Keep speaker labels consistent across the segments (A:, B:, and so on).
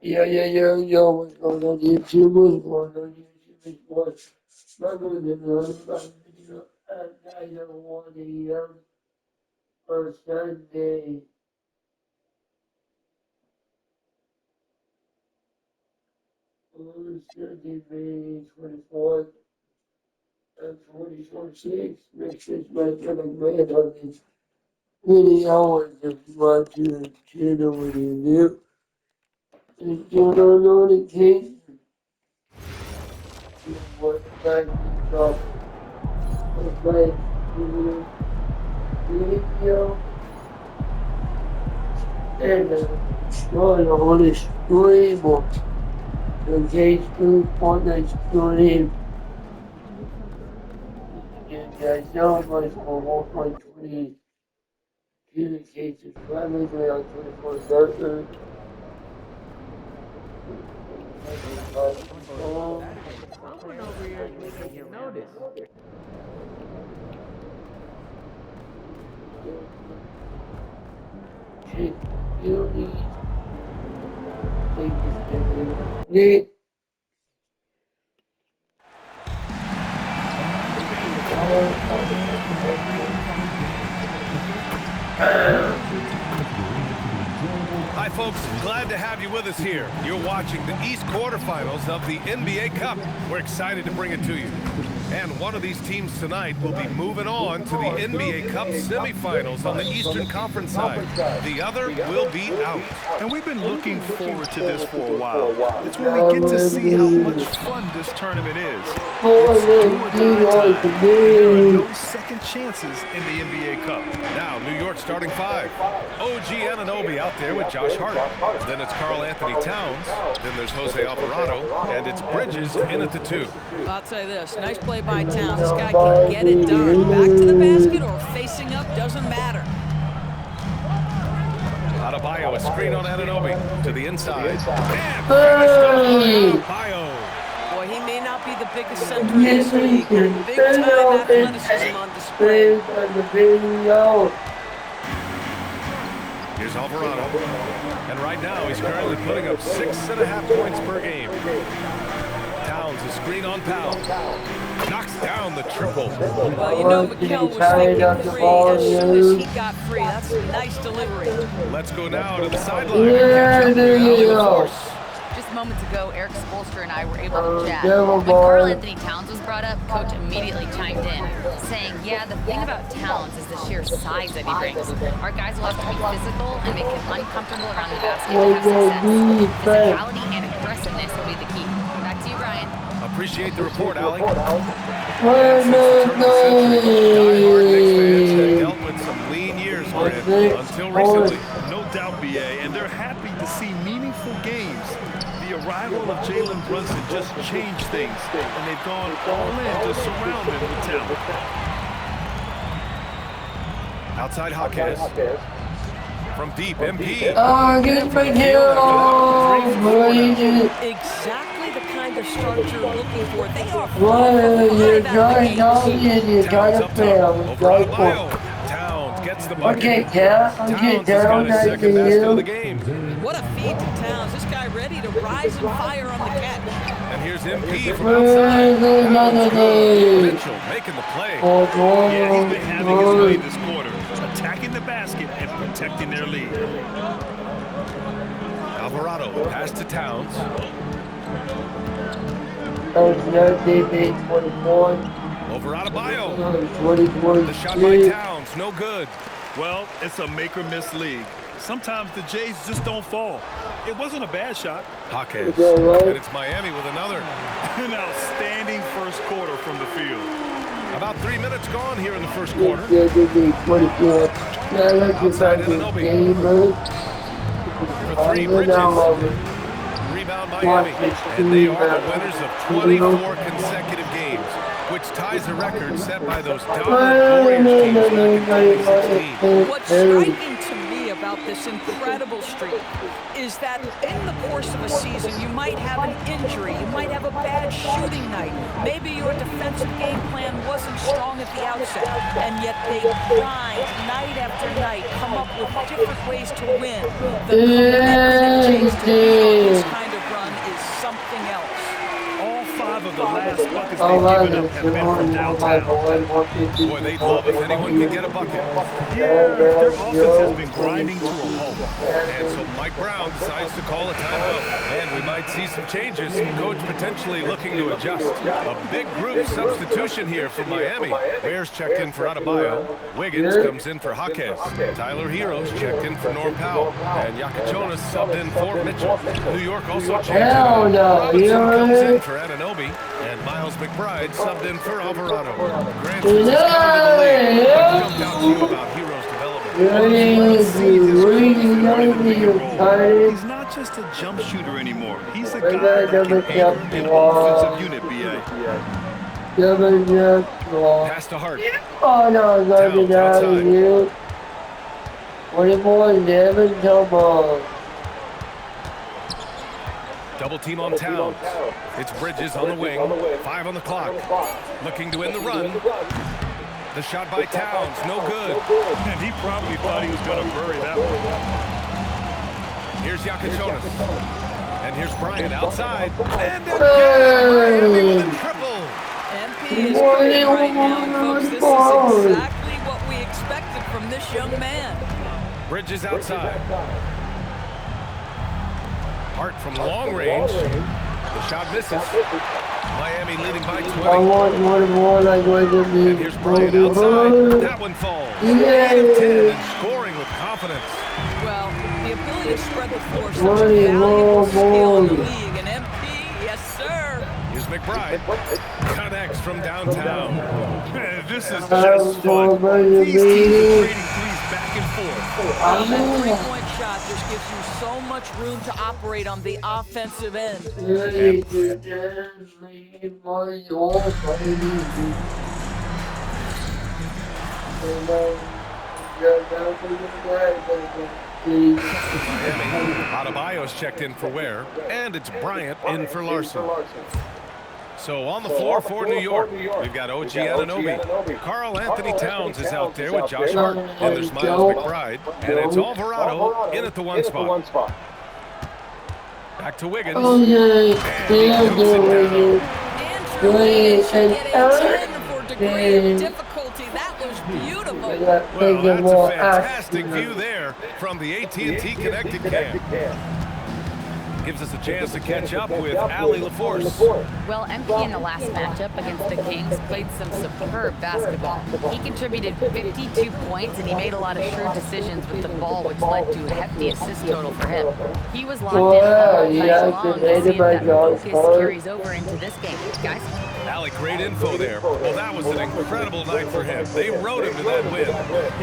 A: Yo, what's going on YouTube? What's going on YouTube? It's what's not going to another video at 9:01 a.m. on Sunday. On Sunday, May 24th, 2026. Make sure it's my coming man on this video and subscribe to the channel when you do. And turn on notifications. You want to like this drop. Like video and join on the stream or the Facebook Fortnite stream. You guys know much for 1.22 cases subscribers around 24/7.
B: Someone over here is making you notice.
A: Nick.
C: Hi folks, glad to have you with us here. You're watching the East quarterfinals of the NBA Cup. We're excited to bring it to you. And one of these teams tonight will be moving on to the NBA Cup semifinals on the Eastern Conference side. The other will be out.
D: And we've been looking forward to this for a while. It's when we get to see how much fun this tournament is. It's do or die time. There are no second chances in the NBA Cup.
C: Now, New York starting five. OG Anunoby out there with Josh Hart. Then it's Karl Anthony Towns. Then there's Jose Alvarado. And it's Bridges in at the two.
E: I'll tell you this, nice play by Towns. This guy can get it done. Back to the basket or facing up, doesn't matter.
C: Adebayo, a screen on Anunoby to the inside. And Adebayo.
E: Boy, he may not be the biggest center in this league. Big-time athleticism on display.
C: Here's Alvarado. And right now, he's currently putting up 6.5 points per game. Towns, a screen on Powell. Knocks down the triple.
E: Well, you know Mikal was thinking free as soon as he got free. That's a nice delivery.
C: Let's go now to the sideline. There you go.
F: Just moments ago, Eric Spoelstra and I were able to chat. When Karl Anthony Towns was brought up, Coach immediately chimed in, saying, yeah, the thing about Towns is the sheer size that he brings. Our guys will have to be physical and make him uncomfortable around the basket to have success. Physicality and aggressiveness will be the key. Back to you, Brian.
C: Appreciate the report, Allie. Dealt with some lean years, Grant, until recently.
D: No doubt, BA, and they're happy to see meaningful games. The arrival of Jalen Brunson just changed things, and they've gone all in to surround him with talent.
C: Outside Hawkes. From deep, MP.
A: Oh, get it right here.
E: Exactly the kind of start you're looking for. They are
A: Well, you're trying and you're trying to fail.
C: Towns gets the bucket.
A: Okay, yeah, okay, down that to you.
E: What a feed to Towns. This guy ready to rise and fire on the catch.
C: And here's MP from outside. Mitchell making the play.
D: Yeah, he's been having his way this quarter, attacking the basket and protecting their lead.
C: Alvarado pass to Towns. Over Adebayo. The shot by Towns, no good.
D: Well, it's a make-or-miss league. Sometimes the Jays just don't fall. It wasn't a bad shot.
C: Hawkes, and it's Miami with another.
D: An outstanding first quarter from the field.
C: About 3 minutes gone here in the first quarter.
A: Outside
C: Anunoby. For three, Bridges. Rebound Miami, and they are the winners of 24 consecutive games, which ties a record set by those dominant Warriors teams back in 2016.
E: What's striking to me about this incredible streak is that in the course of a season, you might have an injury, you might have a bad shooting night, maybe your defensive game plan wasn't strong at the outset, and yet they grind night after night, come up with different ways to win. The commitment it takes to be on this kind of run is something else.
D: All 5 of the last buckets they've given up have been from downtown.
C: Boy, they'd love if anyone could get a bucket.
D: Yeah, their offense has been grinding to a halt.
C: And so Mike Brown decides to call a timeout. And we might see some changes. Coach potentially looking to adjust. A big group substitution here for Miami. Bears checked in for Adebayo. Wiggins comes in for Jaquez. Tyler Heroes checked in for Norm Powell. And Yakachonis subbed in for Mitchell. New York also changed in. Robinson comes in for Anunoby. And Miles McBride subbed in for Alvarado. Granson is coming to the league. What jumped out to you about Heroes' development?
D: He's not just a jump shooter anymore. He's a guy that can anchor an offensive unit, B.A.
C: Pass to Hart.
A: Oh no,
C: Towns outside.
A: you. 24, 11, come on.
C: Double team on Towns. It's Bridges on the wing. 5 on the clock. Looking to win the run. The shot by Towns, no good.
D: And he probably thought he was going to bury that one.
C: Here's Yakachonis. And here's Bryant outside. And Miami with a triple.
E: MP is great right now, folks. This is exactly what we expected from this young man.
C: Bridges outside. Hart from long range. The shot misses. Miami leading by 20. And here's Bryant outside. That one falls. 8 of 10 and scoring with confidence.
E: Well, the ability to spread the floor is such a valuable skill in the league. And MP, yes, sir.
C: Here's McBride. Connects from downtown.
D: Man, this is just fun. These teams are trading threes back and forth.
E: That three-point shot just gives you so much room to operate on the offensive end.
C: Adebayo's checked in for Ware, and it's Bryant in for Larson. So on the floor for New York, we've got OG Anunoby. Carl Anthony Towns is out there with Josh Hart, and there's Miles McBride, and it's Alvarado in at the 1 spot. Back to Wiggins. And he dumps it down.
E: And for degree of difficulty, that was beautiful.
C: Well, that's a fantastic view there from the AT&T Connected Cam. Gives us a chance to catch up with Allie LaForce.
F: Well, MP in the last matchup against the Kings played some superb basketball. He contributed 52 points, and he made a lot of shrewd decisions with the ball, which led to a hefty assist total for him. He was locked in all night long to see if that focus carries over into this game. Guys?
C: Allie, great info there. Well, that was an incredible night for him. They rode him to that win.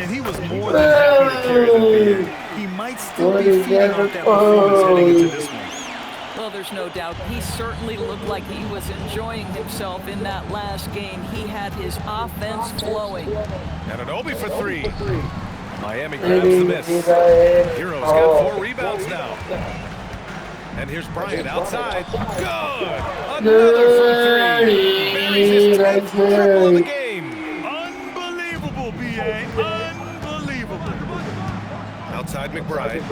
D: And he was more than happy to carry the bid. He might still be feeding off that performance heading into this one.
E: Well, there's no doubt. He certainly looked like he was enjoying himself in that last game. He had his offense flowing.
C: Anunoby for 3. Miami grabs the miss. Heroes got 4 rebounds now. And here's Bryant outside. Good! Another from 3. Buries his 10th triple of the game.
D: Unbelievable, B.A. Unbelievable.
C: Outside McBride.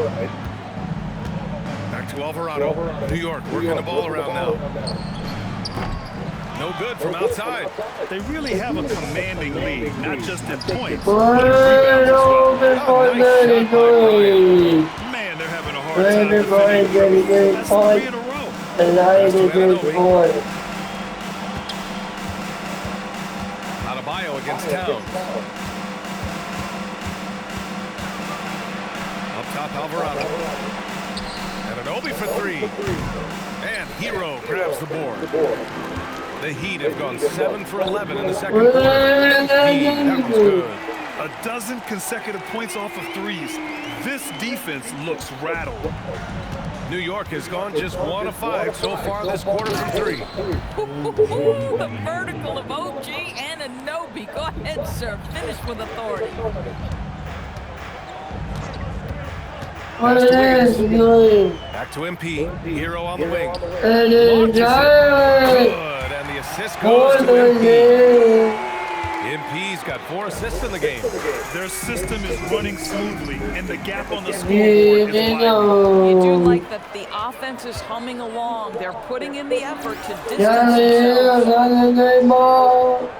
C: Back to Alvarado. New York working the ball around now. No good from outside.
D: They really have a commanding lead, not just in points, but in rebounds as well.
C: Nice shot by Bryant.
D: Man, they're having a hard time defending. That's 3 in a row.
C: Adebayo against Towns. Up top, Alvarado. Anunoby for 3. And Hero grabs the board. The Heat have gone 7 for 11 in the second quarter. That was good.
D: A dozen consecutive points off of threes. This defense looks rattled.
C: New York has gone just 1 of 5 so far this quarter from 3.
E: The vertical of OG Anunoby. Go ahead, sir. Finish with authority.
A: What is good?
C: Back to MP. Hero on the wing.
A: And then
C: Good. And the assist goes to MP. MP's got 4 assists in the game.
D: Their system is running smoothly, and the gap on the scoreboard is widening.
E: You do like that the offense is humming along. They're putting in the effort to distance themselves.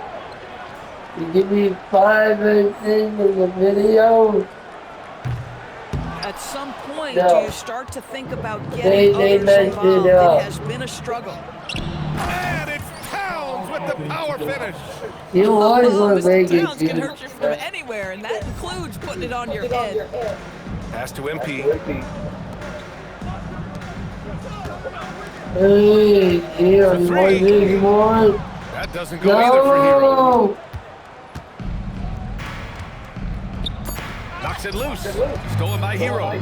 A: You give me 5 and 10 in the video.
E: At some point,
A: No.
E: do you start to think about getting others involved? It has been a struggle.
C: And it's Towns with the power finish.
A: You always want to make
E: Mr.
A: it.
E: Towns can hurt you from anywhere, and that includes putting it on your head.
C: Pass to MP.
A: Hey, here, you want this one?
C: That doesn't go either for Hero. Knocks it loose. Stolen by Hero.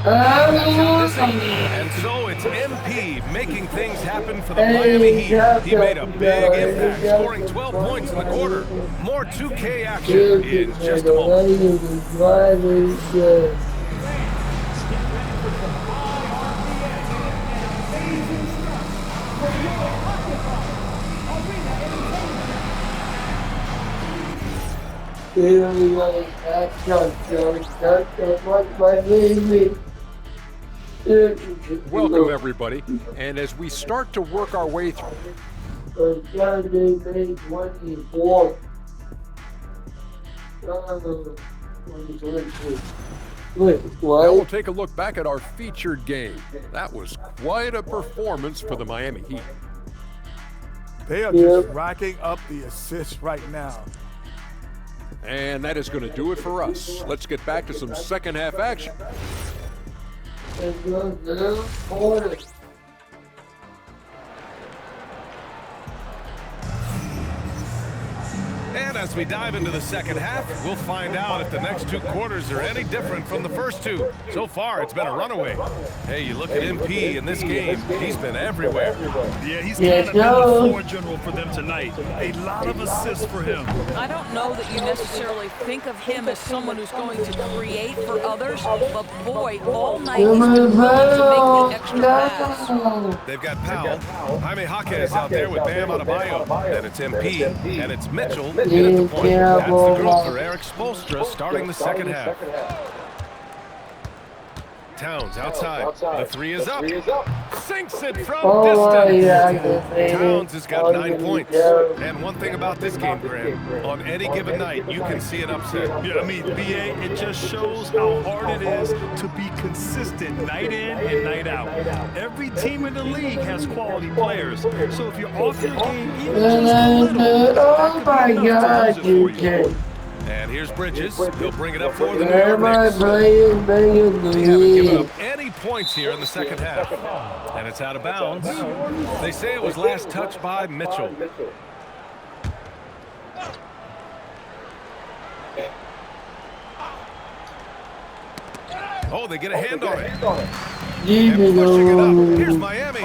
C: And so it's MP making things happen for the Miami Heat. He made a big impact, scoring 12 points in the quarter. More 2K action in just a moment.
G: Welcome, everybody. And as we start to work our way through,
A: Saturday, May 24th. 2022. Wait,
G: now we'll
A: what?
G: take a look back at our featured game. That was quite a performance for the Miami Heat.
H: They are just racking up the assists right now.
G: And that is going to do it for us. Let's get back to some second half action.
C: And as we dive into the second half, we'll find out if the next 2 quarters are any different from the first 2. So far, it's been a runaway. Hey, you look at MP in this game, he's been everywhere.
D: Yeah, he's kind of been the floor general for them tonight. A lot of assists for him.
E: I don't know that you necessarily think of him as someone who's going to create for others, but boy, all night he's been willing to make the extra pass.
C: They've got Powell. Jaime Jaquez out there with Bam Adebayo. Then it's MP, and it's Mitchell in at the point. That's the girl for Eric Spoelstra starting the second half. Towns outside. The 3 is up. Sinks it from distance. Towns has got 9 points. And one thing about this game, Graham, on any given night, you can see an upset.
D: Yeah, I mean, BA, it just shows how hard it is to be consistent night in and night out. Every team in the league has quality players. So if you're off your game even just a little,
A: oh my God, you can.
C: And here's Bridges. He'll bring it up for the New York
A: Everybody
C: Knicks.
A: playing,
C: They haven't given up any points here in the second half. And it's out of bounds. They say it was last touched by Mitchell. Oh, they get a hand on it. And pushing it up. Here's Miami.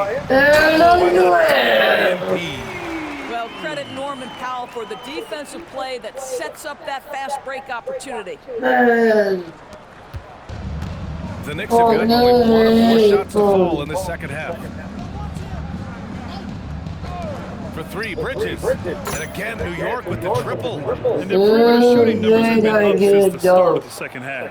E: Well, credit Norman Powell for the defensive play that sets up that fast break opportunity.
C: The Knicks have got only 1 of 4 shots to fall in the second half. For 3, Bridges. And again, New York with the triple.
D: and their perimeter shooting numbers have been up since the start of the second half.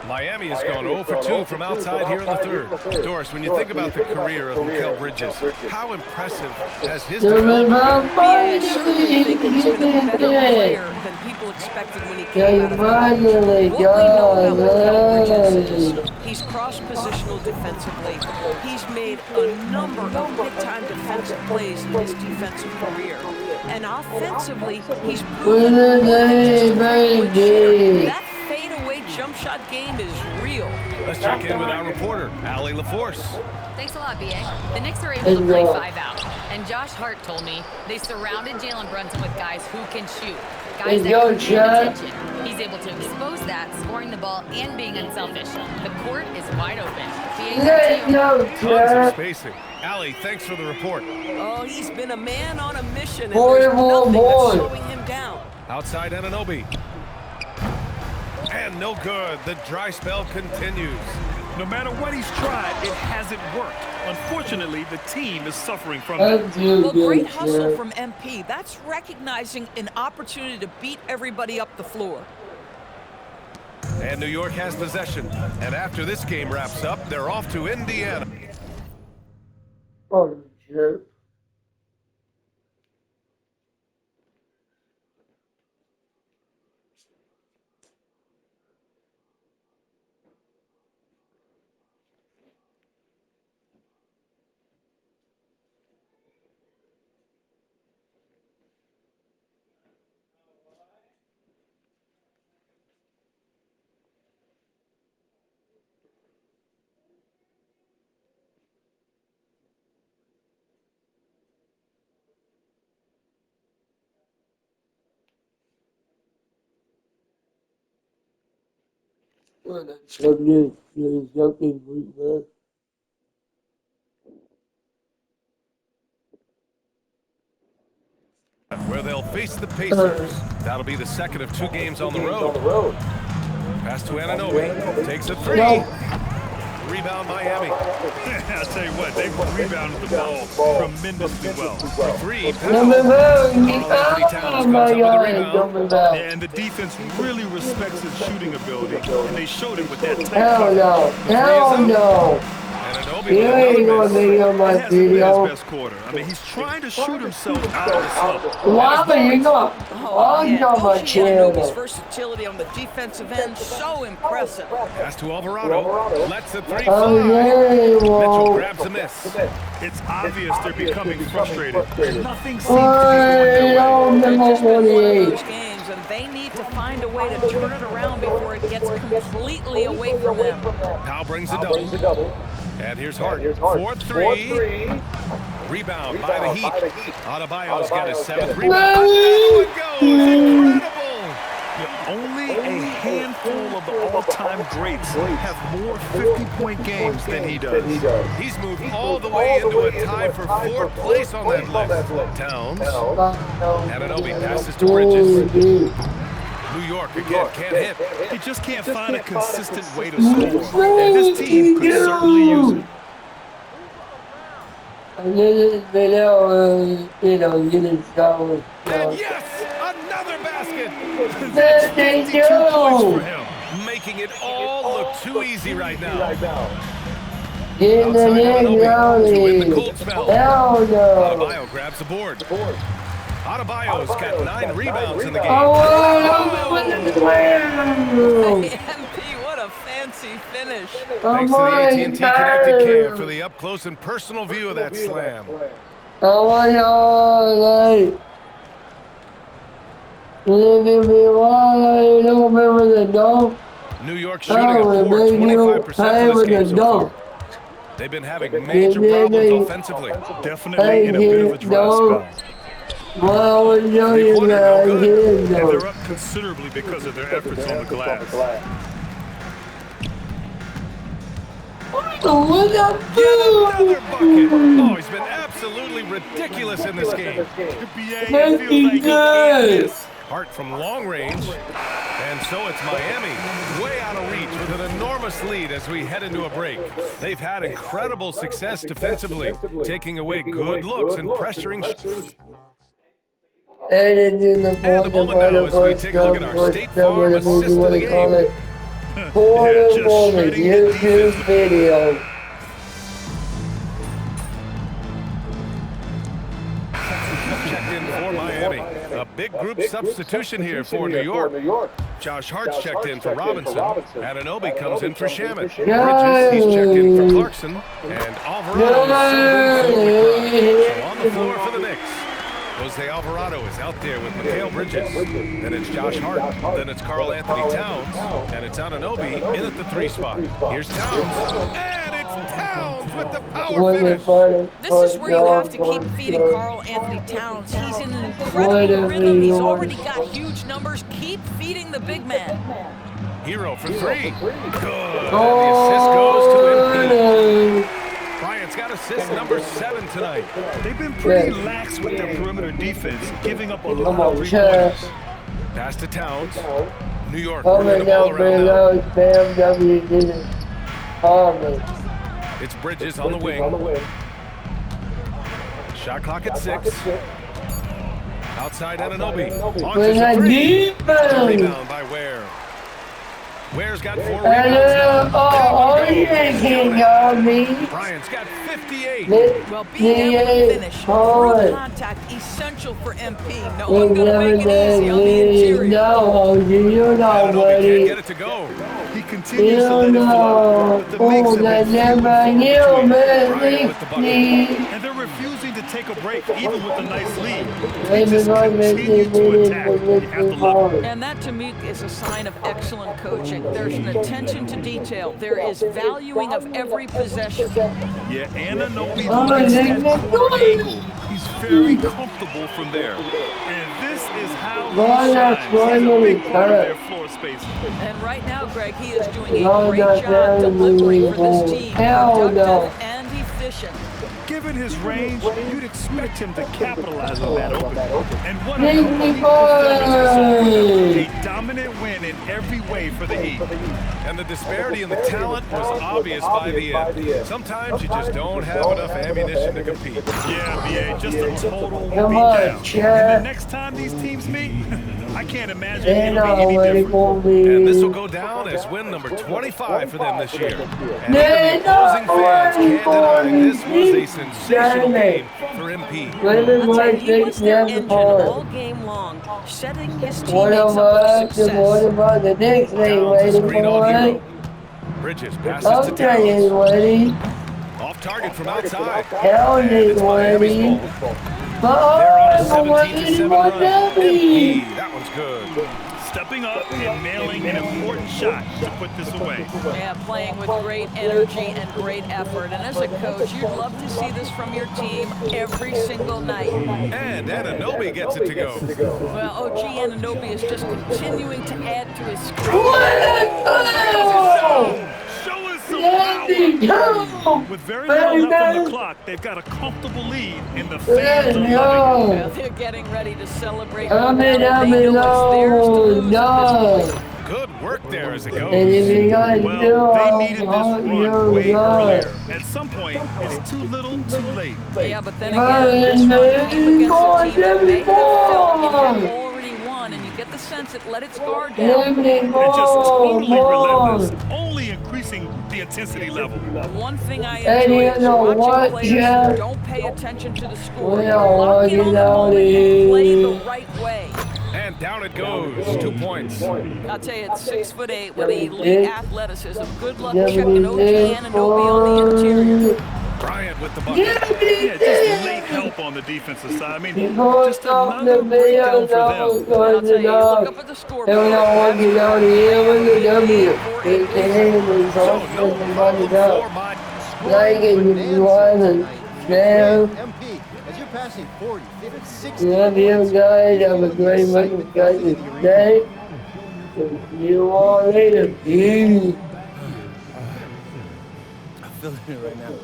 C: Miami has gone 0 for 2 from outside here in the third. Doris, when you think about the career of Mikal Bridges, how impressive has his development been?
E: I certainly think he's been a better player than people expected when he came out of college. What we know about Mikal Bridges is he's cross-positional defensively. He's made a number of big-time defensive plays in his defensive career. And offensively, he's proven that fadeaway jump shot game is real.
C: Let's check in with our reporter, Allie LaForce.
F: Thanks a lot, BA. The Knicks are able to play 5 out. And Josh Hart told me they surrounded Jalen Brunson with guys who can shoot. Guys that can command attention. He's able to expose that, scoring the ball and being unselfish. The court is wide open.
C: Tons of spacing. Allie, thanks for the report.
E: Oh, he's been a man on a mission, and there's nothing that's slowing him down.
C: Outside Anunoby. And no good. The dry spell continues.
D: No matter what he's tried, it hasn't worked. Unfortunately, the team is suffering from it.
E: Well, great hustle from MP. That's recognizing an opportunity to beat everybody up the floor.
C: And New York has possession. And after this game wraps up, they're off to Indiana.
A: Oh, shit. Well, that's something. There's something with that.
C: Where they'll face the Pacers. That'll be the second of 2 games on the road. Pass to Anunoby. Takes a 3. Rebound Miami.
D: I'll tell you what, they rebounded the ball tremendously well.
C: 3.
A: Oh my God.
D: And the defense really respects his shooting ability, and they showed it with that tight
A: Hell
D: coverage.
A: no. Hell no.
C: Anunoby
A: You ain't
C: with
A: gonna
C: another
A: be
C: miss.
A: on my
D: It hasn't been
A: video.
D: his best quarter. I mean, he's trying to shoot himself out of the slump.
A: Why you know? Oh, you know my
E: Anunoby's
A: channel.
E: versatility on the defensive end, so impressive.
C: Pass to Alvarado. Lets the 3
A: Oh,
C: fly.
A: yeah,
C: Mitchell
A: well.
C: grabs a miss.
D: It's obvious they're becoming frustrated. Nothing seems to be
A: Oh,
D: going their way.
E: It's just been one of
A: 48.
E: those games, and they need to find a way to turn it around before it gets completely away from them.
C: Powell brings a double. And here's Hart. 4-3. Rebound by the Heat. Adebayo's got his 7th rebound. Another one goes. Incredible.
D: Only a handful of the all-time greats have more 50-point games than he does.
C: He's moved all the way into a tie for 4th place on that list. Towns. Anunoby passes to Bridges. New York again can't hit.
D: He just can't find a consistent way to score. And this team could certainly use it.
A: And then they know, get it going.
C: And yes, another basket.
A: That's
D: 52 points for him.
C: Making it all look too easy right now.
A: Get the
C: Outside Anunoby to win the
A: name,
C: cold spell.
A: hell no.
C: Adebayo grabs the board. Adebayo's got 9 rebounds in the game.
E: MP, what a fancy finish.
C: Thanks to the AT&T Connected Cam for the up-close and personal view of that slam.
A: Oh my God, like, leave me alone. You don't remember the dog?
C: New York shooting a poor 25% for this game so far. They've been having major problems offensively.
D: Definitely in a bit of a dry spell.
A: Well, I know you guys here,
D: And
A: though.
D: they're up considerably because of their efforts on the glass.
A: What up,
C: Another bucket. Oh, he's been absolutely ridiculous in this game.
D: NBA feels like he can't
A: good.
D: miss.
C: Hart from long range. And so it's Miami, way out of reach with an enormous lead as we head into a break. They've had incredible success defensively, taking away good looks and pressuring.
A: And in the
C: moment now as we take a look at our State Farm assist of the game.
A: Quarter
D: just
A: moment,
D: shredding the
A: YouTube video.
C: Checked in for Miami. A big group substitution here for New York. Josh Hart's checked in for Robinson. Anunoby comes in for Shaman. Bridges, he's checked in for Clarkson. And Alvarado is on the floor for the Knicks. Jose Alvarado is out there with Mikal Bridges. Then it's Josh Hart. Then it's Karl Anthony Towns. And it's Anunoby in at the 3 spot. Here's Towns. And it's Towns with the power finish.
E: This is where you have to keep feeding Karl Anthony Towns. He's in an incredible rhythm. He's already got huge numbers. Keep feeding the big man.
C: Hero for 3. Good. And the assist goes to MP. Bryant's got assist number 7 tonight.
D: They've been pretty lax with their perimeter defense, giving up a lot of rebounds.
C: Pass to Towns. New York
A: Coming
C: moving the ball
A: down
C: around now.
A: below, Bam W didn't harvest.
C: It's Bridges on the wing. Shot clock at 6. Outside Anunoby. Launches a 3. Rebound by Ware. Ware's got 4 rebounds now.
A: You can't got me.
C: Bryant's got 58.
E: Well, being able to finish through contact, essential for MP. No one's going to make it easy on the interior.
A: No, you know,
C: Anunoby can't
A: buddy.
C: get it to go.
D: He continues to let it flow, but the Knicks have been
C: Bryant with the bucket.
D: and they're refusing to take a break even with a nice lead. They just continue to attack at the level.
E: And that, to me, is a sign of excellent coaching. There's an attention to detail. There is valuing of every possession.
D: Yeah, Anunoby likes that poor angle. He's very comfortable from there. And this is how he shines. He's a big part of their floor space.
E: And right now, Greg, he is doing a great job delivering for this team. Productive and efficient.
D: Given his range, you'd expect him to capitalize on that opening. And what a
A: Big
D: complete
A: boy!
D: performance this afternoon. A dominant win in every way for the Heat.
C: And the disparity in the talent was obvious by the end. Sometimes you just don't have enough ammunition to compete.
D: Yeah, BA, just a total
A: Come on,
D: beatdown.
A: Chad.
D: And the next time these teams meet, I can't imagine
A: They
D: it'll be
A: know
D: any
A: what it
D: different.
A: will be.
C: And this will go down as win number 25 for them this year. And
A: They
C: even the opposing
A: know
C: fans
A: what it
C: can't deny
A: will
C: this was a
A: be.
C: sensational game for MP.
A: Women
E: I'll tell
A: like
E: you, he was their
A: never
E: engine all
A: part.
E: game long, setting his
A: What
E: teammates up for
A: about
E: success.
A: the Knicks ain't
C: Down to
A: waiting
C: screen
A: for
C: on
A: it?
C: Hero. Bridges passes to
A: Okay, ain't
C: Towns.
A: waiting.
C: Off target from outside.
A: Hell
C: And
A: ain't
C: it's Miami's
A: waiting.
C: ball.
A: But
C: They're on a
A: I'm
C: 17-7
A: waiting
C: run.
A: for Debbie.
C: MP, that one's good.
D: Stepping up and nailing an important shot to put this away.
E: Yeah, playing with great energy and great effort. And as a coach, you'd love to see this from your team every single night.
C: And Anunoby gets it to go.
E: Well, OG Anunoby is just continuing to add to his score.
D: Show us some
A: Debbie,
D: power.
A: go!
D: With very little left on the clock, they've got a comfortable lead, and the fans are loving it.
E: Well, they're getting ready to celebrate.
A: I'm
E: They
A: in,
E: know it's theirs to lose at this point.
C: Good work there as it
A: And
C: goes.
A: if you guys
D: Well,
A: do
D: they needed this
A: all
D: run way
A: you
D: earlier. At some point, it's too little, too late.
E: Yeah, but then again, this run came against a team that may have felt it had already won, and you get the sense it let its guard down.
D: And just totally relentless, only increasing the intensity level.
E: One thing I
A: And
E: enjoy
A: you
E: is
A: know
E: watching
A: what,
E: players
A: Jeff?
E: who don't pay attention to the score.
A: We
E: They're
A: are
E: locking on
A: walking
E: the
A: out
E: moment and play the
A: here.
E: right way.
C: And down it goes. 2 points.
E: I'll tell you, it's 6'8" with elite athleticism. Good luck checking OG Anunoby on the interior.
C: Bryant with the bucket.
D: Yeah, just late help on the defensive side. I mean,
A: Because
D: just another breakdown for them.
E: And I'll tell you, look up at the
A: And
E: scoreboard.
A: we are walking out here with the W. It's the Henry
C: So
A: Thompson
C: no
A: and
C: problem
A: Bunny Up.
C: for my
A: Like it if you want and share.
I: MP, as you're passing 40, 50, 60.
A: Love you guys. Have a great fucking guys day. See you all later. Peace.
I: I'm feeling it right now.